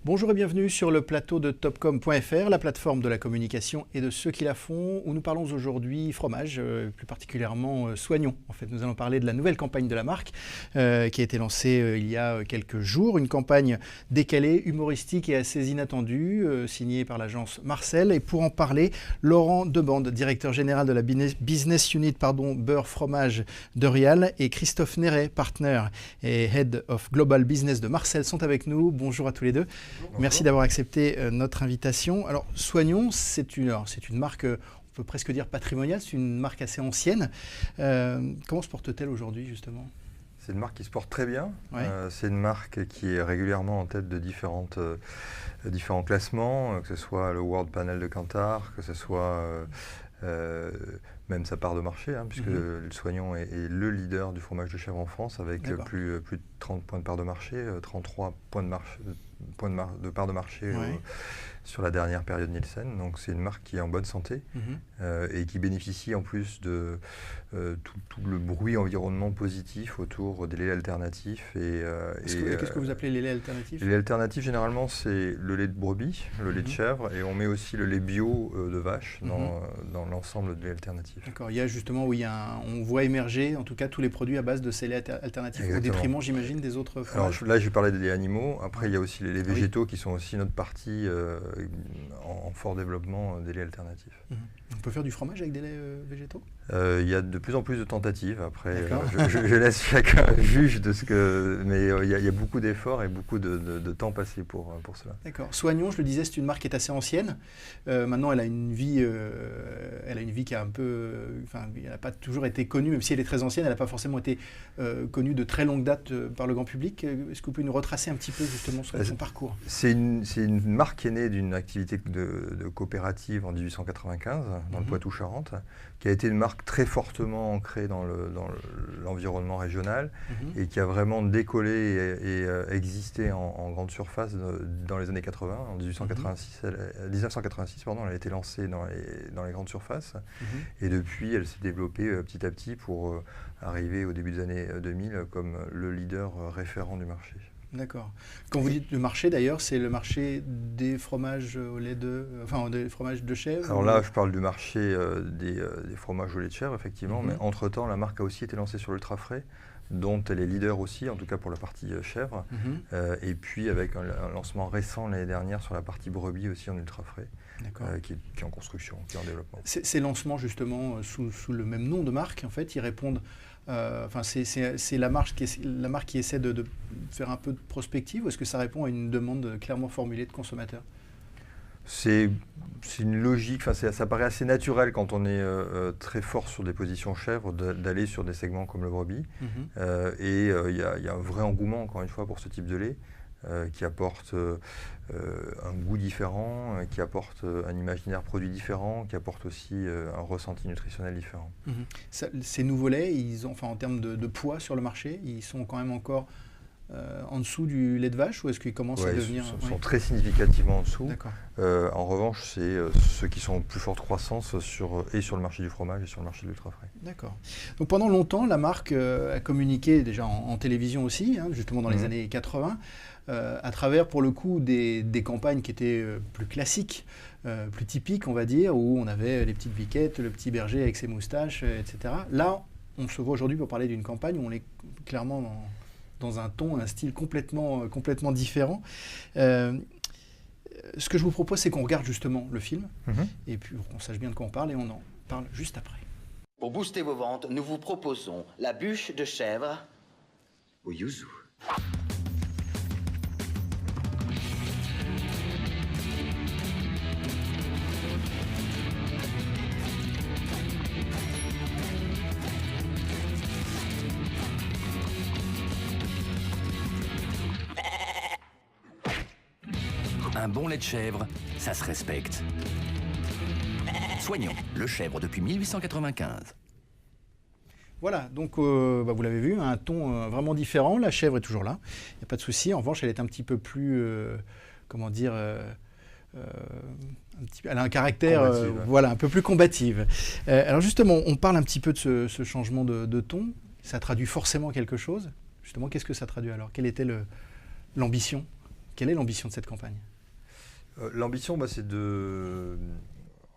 Bonjour et bienvenue sur le plateau de Topcom.fr, la plateforme de la communication et de ceux qui la font, où nous parlons aujourd'hui fromage, plus particulièrement Soignon. En fait, nous allons parler de la nouvelle campagne de la marque qui a été lancée il y a quelques jours. Une campagne décalée, humoristique et assez inattendue, signée par l'agence Marcel. Et pour en parler, Laurent Debande, directeur général de la Business Unit Beurre Fromage de Rial, et Christophe Néret, partner et Head of Global Business de Marcel, sont avec nous. Bonjour à tous les deux. Bonjour. Merci d'avoir accepté notre invitation. Alors, Soignon, c'est une marque, on peut presque dire patrimoniale, c'est une marque assez ancienne. Comment se porte-t-elle aujourd'hui, justement ? C'est une marque qui se porte très bien. Ouais. C'est une marque qui est régulièrement en tête de différents classements, que ce soit le World Panel de Kantar, que ce soit même sa part de marché, puisque le Soignon est le leader du fromage de chèvre en France, avec plus de 30 points de part de marché, 33 points de part de marché sur la dernière période Nielsen. Donc c'est une marque qui est en bonne santé et qui bénéficie en plus de tout le bruit environnement positif autour des laits alternatifs. Qu'est-ce que vous appelez les laits alternatifs ? Les laits alternatifs, généralement, c'est le lait de brebis, le lait de chèvre, et on met aussi le lait bio de vache dans l'ensemble des laits alternatifs. D'accord, il y a justement où on voit émerger en tout cas tous les produits à base de ces laits alternatifs. Exactement. Au détriment, j'imagine, des autres fromages. Alors là, je parlais des laits animaux. Après, il y a aussi les laits végétaux qui sont aussi notre partie en fort développement des laits alternatifs. On peut faire du fromage avec des laits végétaux ? Il y a de plus en plus de tentatives. Après, je laisse chacun juge de ce que... Mais il y a beaucoup d'efforts et beaucoup de temps passé pour cela. D'accord. Soignon, je le disais, c'est une marque qui est assez ancienne. Maintenant, elle a une vie qui a un peu... elle n'a pas toujours été connue, même si elle est très ancienne, elle n'a pas forcément été connue de très longue date par le grand public. Est-ce que vous pouvez nous retracer un petit peu justement son parcours ? C'est une marque qui est née d'une activité de coopérative en 1895, dans le Poitou-Charentes, qui a été une marque très fortement ancrée dans l'environnement régional et qui a vraiment décollé et existé en grande surface dans les années 80. En 1986, elle a été lancée dans les grandes surfaces et depuis, elle s'est développée petit à petit pour arriver au début des années 2000 comme le leader référent du marché. D'accord. Quand vous dites le marché, d'ailleurs, c'est le marché des fromages au lait des fromages de chèvre. Alors là, je parle du marché des fromages au lait de chèvre, effectivement, mais entre-temps, la marque a aussi été lancée sur l'ultra frais, dont elle est leader aussi, en tout cas pour la partie chèvre, et puis avec un lancement récent l'année dernière sur la partie brebis aussi en ultra frais. Qui est en construction, qui est en développement. Ces lancements justement sous le même nom de marque, en fait, ils répondent. C'est la marque qui essaie de faire un peu de prospective, ou est-ce que ça répond à une demande clairement formulée de consommateurs ? C'est une logique, ça paraît assez naturel quand on est très fort sur des positions chèvres d'aller sur des segments comme le brebis. Et il y a un vrai engouement, encore une fois, pour ce type de lait. Qui apporte un goût différent, qui apporte un imaginaire produit différent, qui apporte aussi un ressenti nutritionnel différent. Ces nouveaux laits, en termes de poids sur le marché, ils sont quand même encore en dessous du lait de vache, ou est-ce qu'ils commencent à devenir... Ils sont très significativement en dessous. En revanche, c'est ceux qui sont en plus forte croissance sur le marché du fromage et sur le marché de l'ultra frais. D'accord. Donc pendant longtemps, la marque a communiqué déjà en télévision aussi, justement dans les années 80, à travers pour le coup des campagnes qui étaient plus classiques, plus typiques on va dire, où on avait les petites biquettes, le petit berger avec ses moustaches, etc. Là, on se voit aujourd'hui pour parler d'une campagne où on est clairement dans un ton, un style complètement différent. Ce que je vous propose, c'est qu'on regarde justement le film, et puis qu'on sache bien de quoi on parle, et on en parle juste après. Pour booster vos ventes, nous vous proposons la bûche de chèvre au yuzu. Un bon lait de chèvre, ça se respecte. Soignon, le chèvre depuis 1895. Voilà, donc vous l'avez vu, un ton vraiment différent. La chèvre est toujours là, il n'y a pas de souci. En revanche, elle est un petit peu plus, elle a un caractère un peu plus combative. Alors justement, on parle un petit peu de ce changement de ton. Ça traduit forcément quelque chose. Justement, qu'est-ce que ça traduit alors ? Quelle était l'ambition Quelle est l'ambition de cette campagne ? L'ambition, c'est de...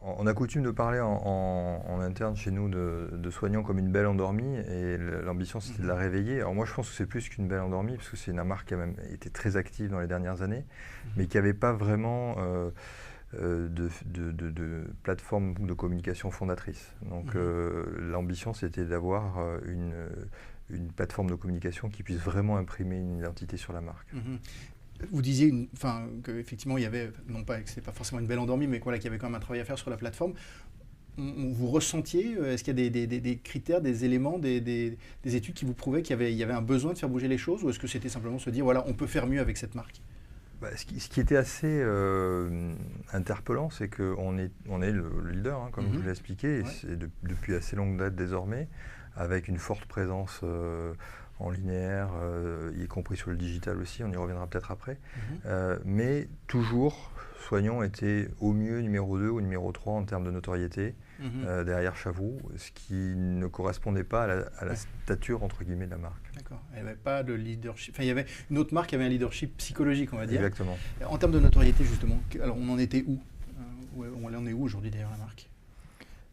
On a coutume de parler en interne chez nous de soignants comme une belle endormie, et l'ambition c'était de la réveiller. Alors moi je pense que c'est plus qu'une belle endormie, parce que c'est une marque qui a même été très active dans les dernières années, mais qui n'avait pas vraiment de plateforme de communication fondatrice. Donc l'ambition c'était d'avoir une plateforme de communication qui puisse vraiment imprimer une identité sur la marque. Vous disiez qu'effectivement, il y avait, non pas que ce n'est pas forcément une belle endormie, mais qu'il y avait quand même un travail à faire sur la plateforme. Vous ressentiez, est-ce qu'il y a des critères, des éléments, des études qui vous prouvaient qu'il y avait un besoin de faire bouger les choses, ou est-ce que c'était simplement se dire, voilà, on peut faire mieux avec cette marque ? Ce qui était assez interpellant, c'est qu'on est le leader, comme je vous l'ai expliqué, et c'est depuis assez longue date désormais, avec une forte présence en linéaire, y compris sur le digital aussi, on y reviendra peut-être après. Mais toujours, Soignon était au mieux numéro 2 ou numéro 3 en termes de notoriété, derrière Chavroux, ce qui ne correspondait pas à la stature, entre guillemets, de la marque. D'accord, il n'y avait pas de leadership, il y avait une autre marque qui avait un leadership psychologique, on va dire. Exactement. En termes de notoriété, justement, alors on en était où ? On en est où aujourd'hui, d'ailleurs, la marque ?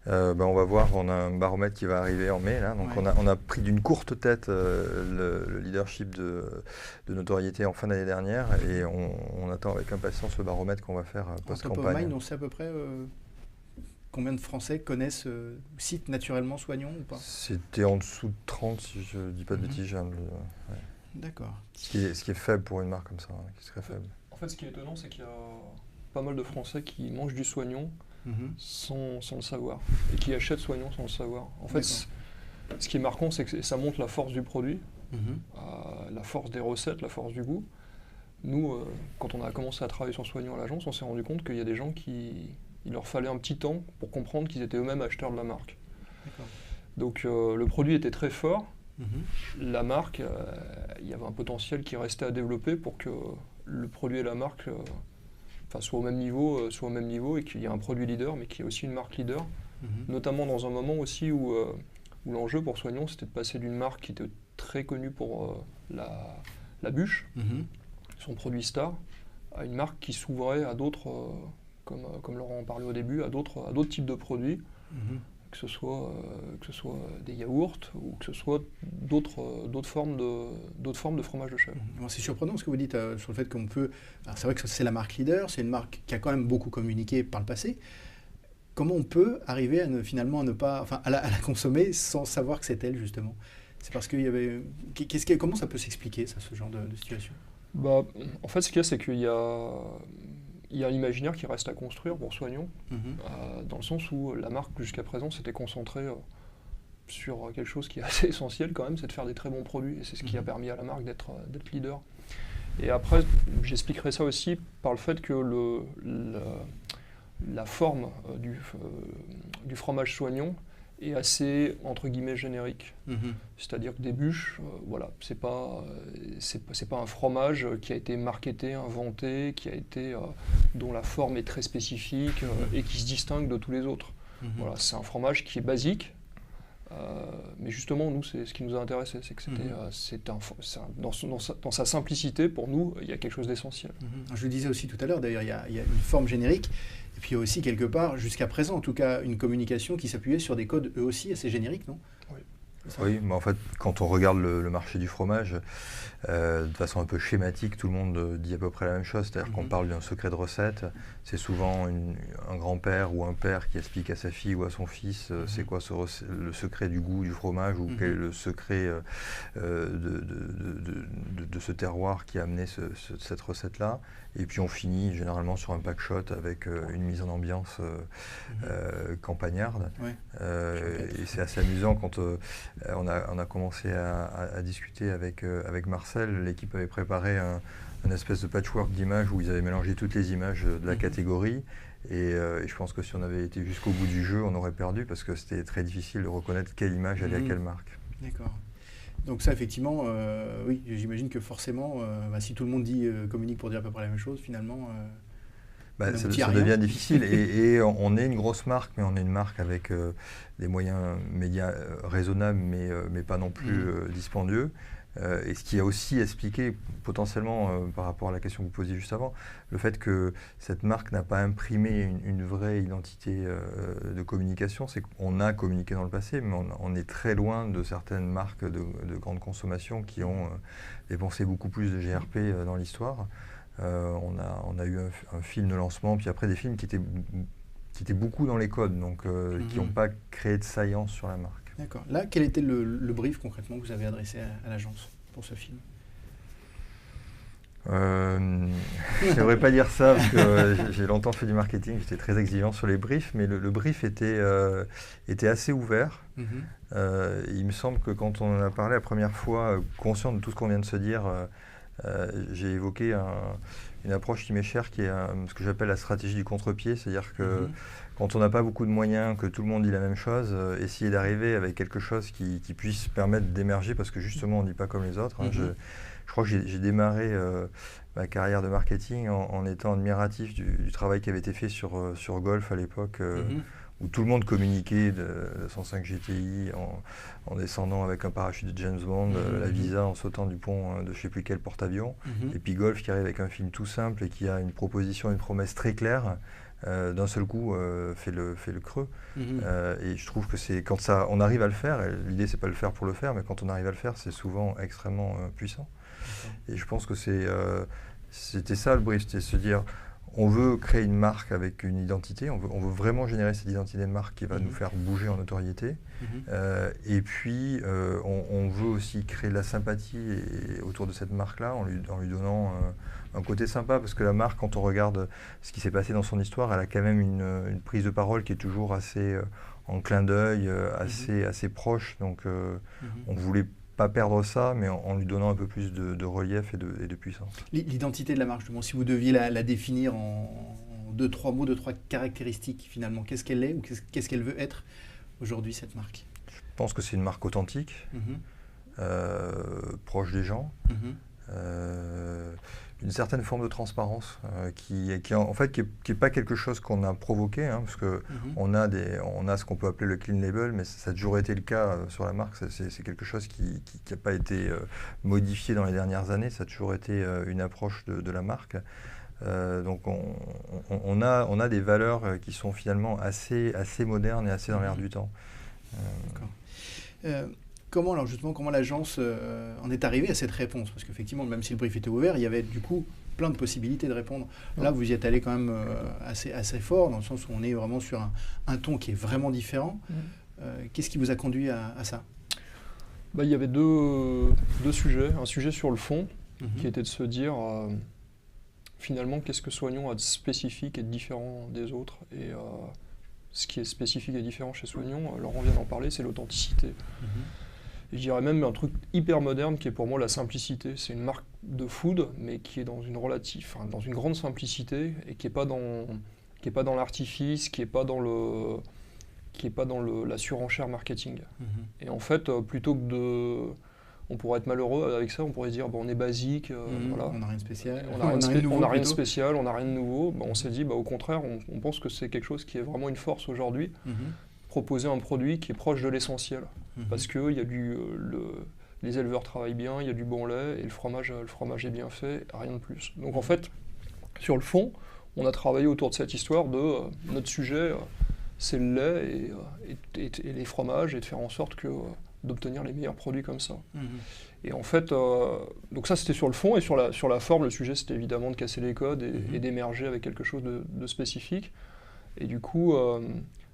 On va voir, on a un baromètre qui va arriver en mai, là, donc on a pris d'une courte tête le leadership de notoriété en fin d'année dernière, et on attend avec impatience le baromètre qu'on va faire post-campagne. En top of mind, on sait à peu près combien de Français connaissent, citent naturellement Soignon ou pas ? C'était en dessous de 30, si je ne dis pas de bêtises. D'accord. Ce qui est faible pour une marque comme ça, qui serait faible. En fait, ce qui est étonnant, c'est qu'il y a pas mal de Français qui mangent du Soignon sans le savoir, et qui achètent Soignon sans le savoir. En fait, ce qui est marquant, c'est que ça montre la force du produit, la force des recettes, la force du goût. Nous, quand on a commencé à travailler sur Soignon à l'agence, on s'est rendu compte qu'il y a des gens il leur fallait un petit temps pour comprendre qu'ils étaient eux-mêmes acheteurs de la marque. Donc le produit était très fort. La marque, il y avait un potentiel qui restait à développer pour que le produit et la marque soient au même niveau, et qu'il y ait un produit leader, mais qu'il y ait aussi une marque leader, notamment dans un moment aussi où l'enjeu pour Soignon, c'était de passer d'une marque qui était très connue pour la bûche, son produit star, à une marque qui s'ouvrait à d'autres, comme Laurent en parlait au début, à d'autres types de produits, que ce soit des yaourts ou que ce soit d'autres formes de fromage de chèvre. C'est surprenant ce que vous dites sur le fait qu'on peut... Alors c'est vrai que c'est la marque leader, c'est une marque qui a quand même beaucoup communiqué par le passé. Comment on peut arriver finalement à ne pas... à la consommer sans savoir que c'est elle, justement ? C'est parce qu'il y avait... Comment ça peut s'expliquer, ça, ce genre de situation ? En fait, ce qu'il y a, c'est qu'il y a un imaginaire qui reste à construire pour Soignon, dans le sens où la marque, jusqu'à présent, s'était concentrée sur quelque chose qui est assez essentiel quand même, c'est de faire des très bons produits, et c'est ce qui a permis à la marque d'être leader. Et après, j'expliquerai ça aussi par le fait que la forme du fromage Soignon est assez, entre guillemets, générique. C'est-à-dire que des bûches, c'est pas un fromage qui a été marketé, inventé, dont la forme est très spécifique et qui se distingue de tous les autres. Voilà, c'est un fromage qui est basique, mais justement, nous, c'est ce qui nous a intéressé, c'est que dans sa simplicité, pour nous, il y a quelque chose d'essentiel. Je le disais aussi tout à l'heure, d'ailleurs, il y a une forme générique, et puis il y a aussi quelque part, jusqu'à présent en tout cas, une communication qui s'appuyait sur des codes eux aussi assez génériques, non ? Oui, mais en fait, quand on regarde le marché du fromage, de façon un peu schématique, tout le monde dit à peu près la même chose. C'est-à-dire qu'on parle d'un secret de recette. C'est souvent un grand-père ou un père qui explique à sa fille ou à son fils c'est quoi le secret du goût du fromage, ou quel est le secret de ce terroir qui a amené cette recette-là. Et puis on finit généralement sur un pack-shot avec une mise en ambiance campagnarde. Et c'est assez amusant quand on a commencé à discuter avec Marcel. L'équipe avait préparé un espèce de patchwork d'images où ils avaient mélangé toutes les images de la catégorie. Et je pense que si on avait été jusqu'au bout du jeu, on aurait perdu, parce que c'était très difficile de reconnaître quelle image allait à quelle marque. D'accord. Donc ça, effectivement, oui, j'imagine que forcément, si tout le monde communique pour dire à peu près la même chose, finalement... ça devient difficile, et on est une grosse marque, mais on est une marque avec des moyens médias raisonnables, mais pas non plus dispendieux. Et ce qui a aussi expliqué potentiellement, par rapport à la question que vous posiez juste avant, le fait que cette marque n'a pas imprimé une vraie identité de communication. C'est qu'on a communiqué dans le passé, mais on est très loin de certaines marques de grande consommation qui ont dépensé beaucoup plus de GRP dans l'histoire. On a eu un film de lancement, puis après des films qui étaient beaucoup dans les codes, donc qui n'ont pas créé de saillance sur la marque. D'accord. Là, quel était le brief concrètement que vous avez adressé à l'agence pour ce film? Je n'aimerais pas dire ça parce que j'ai longtemps fait du marketing, j'étais très exigeant sur les briefs, mais le brief était assez ouvert. Il me semble que quand on en a parlé la première fois, conscient de tout ce qu'on vient de se dire, j'ai évoqué une approche qui m'est chère, qui est ce que j'appelle la stratégie du contre-pied, c'est-à-dire que quand on n'a pas beaucoup de moyens, que tout le monde dit la même chose, essayer d'arriver avec quelque chose qui puisse permettre d'émerger, parce que justement on ne dit pas comme les autres. Je crois que j'ai démarré ma carrière de marketing en étant admiratif du travail qui avait été fait sur Golf à l'époque, où tout le monde communiquait de 105 GTI en descendant avec un parachute de James Bond, la Visa en sautant du pont de je ne sais plus quel porte-avions, et puis Golf qui arrive avec un film tout simple et qui a une proposition, une promesse très claire, d'un seul coup fait le creux. Et je trouve que c'est quand on arrive à le faire, l'idée c'est pas le faire pour le faire, mais quand on arrive à le faire, c'est souvent extrêmement puissant. Et je pense que c'était ça le brief, c'était se dire on veut créer une marque avec une identité, on veut vraiment générer cette identité de marque qui va nous faire bouger en notoriété. Et puis on veut aussi créer de la sympathie autour de cette marque-là en lui donnant un côté sympa, parce que la marque, quand on regarde ce qui s'est passé dans son histoire, elle a quand même une prise de parole qui est toujours assez en clin d'œil, assez proche. Donc on voulait pas perdre ça, mais en lui donnant un peu plus de relief et de puissance. L'identité de la marque, justement, si vous deviez la définir en 2-3 mots, 2-3 caractéristiques, finalement, qu'est-ce qu'elle est ou qu'est-ce qu'elle veut être aujourd'hui, cette marque? Je pense que c'est une marque authentique, proche des gens, une certaine forme de transparence qui est pas quelque chose qu'on a provoqué, parce que on a ce qu'on peut appeler le clean label, mais ça a toujours été le cas sur la marque. C'est quelque chose qui n'a pas été modifié dans les dernières années. Ça a toujours été une approche de la marque. Donc on a des valeurs qui sont finalement assez modernes et assez dans l'air du temps. D'accord. Comment l'agence en est arrivée à cette réponse? Parce qu'effectivement, même si le brief était ouvert, il y avait du coup plein de possibilités de répondre. Là, vous y êtes allé quand même assez fort, dans le sens où on est vraiment sur un ton qui est vraiment différent. Qu'est-ce qui vous a conduit à ça? Il y avait deux sujets. Un sujet sur le fond, qui était de se dire, finalement, qu'est-ce que Soignon a de spécifique et de différent des autres? Et ce qui est spécifique et différent chez Soignon, Laurent vient d'en parler, c'est l'authenticité. Et je dirais même un truc hyper moderne qui est pour moi la simplicité. C'est une marque de food, mais qui est dans une grande simplicité et qui n'est pas dans l'artifice, qui n'est pas dans la surenchère marketing. Et en fait, plutôt que on pourrait être malheureux avec ça, on pourrait se dire on est basique, voilà. On n'a rien de spécial. On n'a rien de spécial, on n'a rien de nouveau. On s'est dit au contraire, on pense que c'est quelque chose qui est vraiment une force aujourd'hui. Proposer un produit qui est proche de l'essentiel. Parce que les éleveurs travaillent bien, il y a du bon lait, et le fromage est bien fait, rien de plus. Donc en fait, sur le fond, on a travaillé autour de cette histoire de notre sujet, c'est le lait et les fromages, et de faire en sorte d'obtenir les meilleurs produits comme ça. Et en fait, donc ça c'était sur le fond, et sur la forme, le sujet c'était évidemment de casser les codes et d'émerger avec quelque chose de spécifique. Et du coup,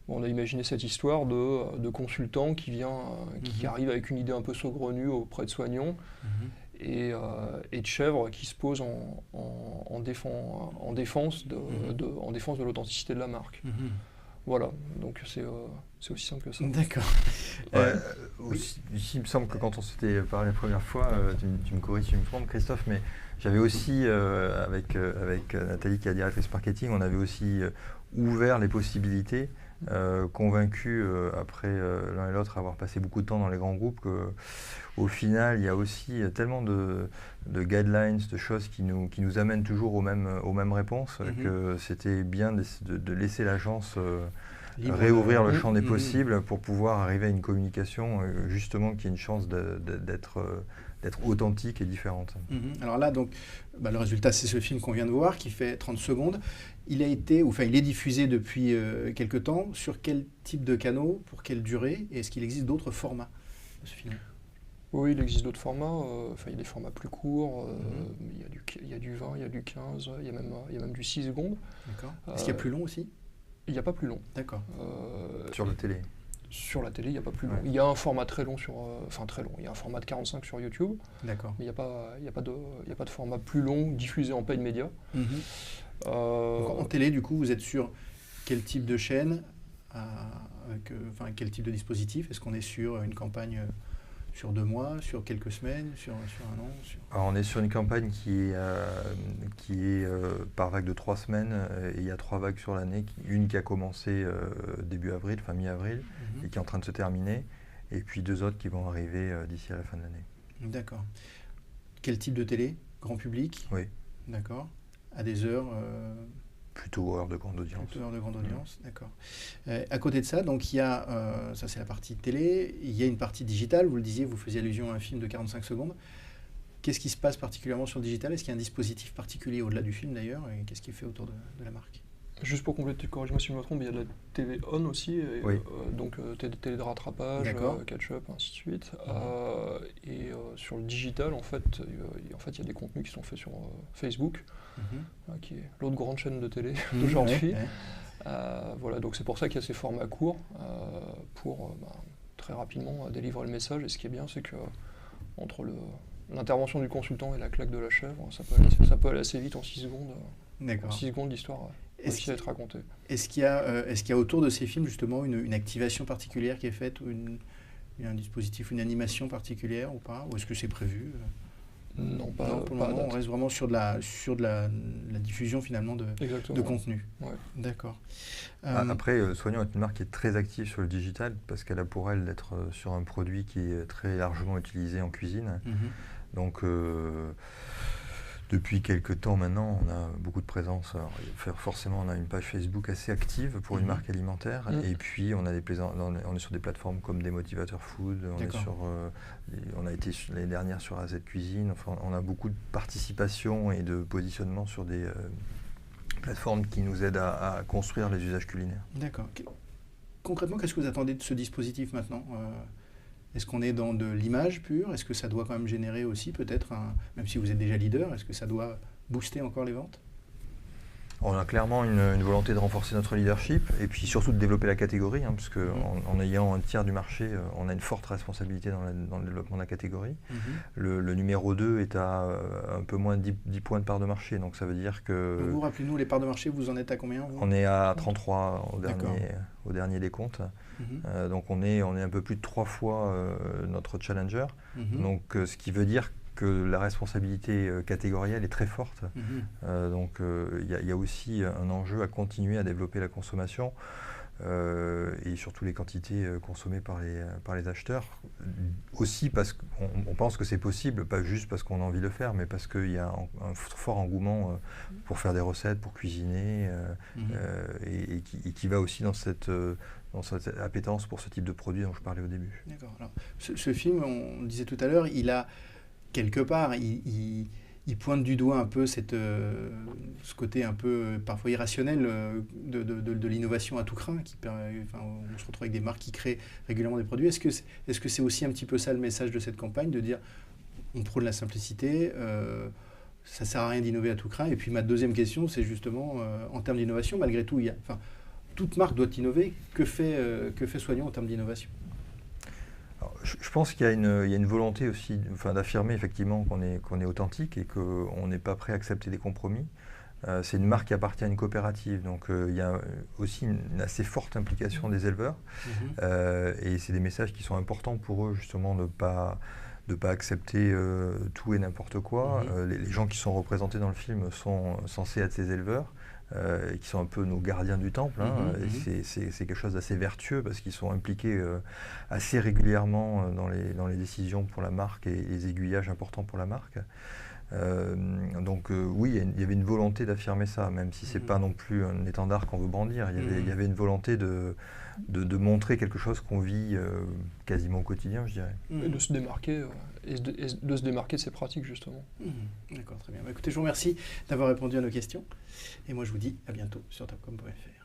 on a imaginé cette histoire de consultant qui arrive avec une idée un peu saugrenue auprès de Soignon, et de chèvre qui se pose en défense de l'authenticité de la marque. Voilà, donc c'est aussi simple que ça. D'accord. Ici, il me semble que quand on s'était parlé la première fois, tu me corriges si je me trompe, Christophe, mais j'avais aussi, avec Nathalie qui est la directrice marketing, on avait aussi ouvert les possibilités, convaincus après l'un et l'autre avoir passé beaucoup de temps dans les grands groupes, qu'au final, il y a aussi tellement de guidelines, de choses qui nous amènent toujours aux mêmes réponses, que c'était bien de laisser l'agence réouvrir le champ des possibles pour pouvoir arriver à une communication justement qui ait une chance d'être d'être authentique et différente. Alors là, donc, le résultat, c'est ce film qu'on vient de voir, qui fait 30 secondes. Il est diffusé depuis quelque temps. Sur quel type de canaux, pour quelle durée, et est-ce qu'il existe d'autres formats de ce film? Oui, il existe d'autres formats. Il y a des formats plus courts. Il y a du 20, il y a du 15, il y a même du 6 secondes. D'accord. Est-ce qu'il y a plus long aussi? Il n'y a pas plus long. D'accord. Sur la télé? Sur la télé, il n'y a pas plus long. Ouais. Il y a un format très long très long. Il y a un format de 45 sur YouTube. D'accord. Mais il n'y a pas de format plus long diffusé en paid média. Donc, en télé, du coup, vous êtes sur quel type de chaîne, quel type de dispositif? Est-ce qu'on est sur une campagne sur 2 mois, sur quelques semaines, sur un an Alors, on est sur une campagne qui est par vague de 3 semaines, et il y a 3 vagues sur l'année. Une qui a commencé début avril, fin mi-avril, et qui est en train de se terminer, et puis 2 autres qui vont arriver d'ici à la fin de l'année. D'accord. Quel type de télé? Grand public? Oui. D'accord. À des heures Plutôt heure de grande audience. Plutôt heure de grande audience, d'accord. À côté de ça, donc il y a, ça c'est la partie télé, il y a une partie digitale, vous le disiez, vous faisiez allusion à un film de 45 secondes. Qu'est-ce qui se passe particulièrement sur le digital? Est-ce qu'il y a un dispositif particulier au-delà du film d'ailleurs? Et qu'est-ce qui est fait autour de la marque? Juste pour compléter, corrige-moi si je me trompe, il y a de la TV on aussi, Oui. donc télé de rattrapage, catch-up, ainsi de suite. Et sur le digital, en fait, il y a des contenus qui sont faits sur Facebook, qui est l'autre grande chaîne de télé d'aujourd'hui. Voilà, donc c'est pour ça qu'il y a ces formats courts pour très rapidement délivrer le message. Et ce qui est bien, c'est que entre l'intervention du consultant et la claque de la chèvre, ça peut aller assez vite en 6 secondes. D'accord. En 6 secondes, l'histoire aussi à être racontée. Est-ce qu'il y a autour de ces films justement une activation particulière qui est faite, ou un dispositif, une animation particulière ou pas? Ou est-ce que c'est prévu? Non, pas, non, pour le pas moment, à date. on reste vraiment sur de la diffusion finalement de contenu. Ouais. D'accord. Après, Soignant est une marque qui est très active sur le digital, parce qu'elle a pour elle d'être sur un produit qui est très largement utilisé en cuisine. Donc, depuis quelques temps maintenant, on a beaucoup de présence. Alors, forcément, on a une page Facebook assez active pour une marque alimentaire. Et puis, on est sur des plateformes comme des motivateurs food. On a été l'année dernière sur AZ Cuisine. Enfin, on a beaucoup de participation et de positionnement sur des plateformes qui nous aident à construire les usages culinaires. D'accord. Concrètement, qu'est-ce que vous attendez de ce dispositif maintenant? Est-ce qu'on est dans de l'image pure? Est-ce que ça doit quand même générer aussi peut-être, même si vous êtes déjà leader, est-ce que ça doit booster encore les ventes? On a clairement une volonté de renforcer notre leadership et puis surtout de développer la catégorie, parce qu'en ayant un tiers du marché, on a une forte responsabilité dans le développement de la catégorie. Le numéro 2 est à un peu moins de 10 points de part de marché, donc ça veut dire que... Vous rappelez-nous les parts de marché, vous en êtes à combien vous? On est à 33 au dernier des comptes. Donc on est un peu plus de 3 fois notre challenger. Donc ce qui veut dire que la responsabilité catégorielle est très forte. Donc il y a aussi un enjeu à continuer à développer la consommation et surtout les quantités consommées par les acheteurs. Aussi parce qu'on pense que c'est possible, pas juste parce qu'on a envie de le faire, mais parce qu'il y a un fort engouement pour faire des recettes, pour cuisiner, et qui va aussi dans cette appétence pour ce type de produit dont je parlais au début. D'accord. Alors, ce film, on le disait tout à l'heure, il a quelque part, il pointe du doigt un peu ce côté un peu parfois irrationnel de l'innovation à tout crin. On se retrouve avec des marques qui créent régulièrement des produits. Est-ce que c'est aussi un petit peu ça le message de cette campagne, de dire on prône la simplicité, ça ne sert à rien d'innover à tout crin? Et puis ma deuxième question, c'est justement en termes d'innovation, malgré tout, toute marque doit innover. Que fait Soignant en termes d'innovation? Je pense qu'il y a une volonté aussi d'affirmer effectivement qu'on est authentique et qu'on n'est pas prêt à accepter des compromis. C'est une marque qui appartient à une coopérative, donc il y a aussi une assez forte implication des éleveurs. Et c'est des messages qui sont importants pour eux, justement, de ne pas accepter tout et n'importe quoi. Les gens qui sont représentés dans le film sont censés être ces éleveurs. Et qui sont un peu nos gardiens du temple. Et c'est quelque chose d'assez vertueux parce qu'ils sont impliqués assez régulièrement dans les décisions pour la marque et les aiguillages importants pour la marque. Donc oui, il y avait une volonté d'affirmer ça, même si ce n'est pas non plus un étendard qu'on veut brandir. Il y avait une volonté de montrer quelque chose qu'on vit quasiment au quotidien, je dirais. Et de se démarquer, de se démarquer de ces pratiques, justement. D'accord, très bien. Écoutez, je vous remercie d'avoir répondu à nos questions. Et moi, je vous dis à bientôt sur topcom.fr.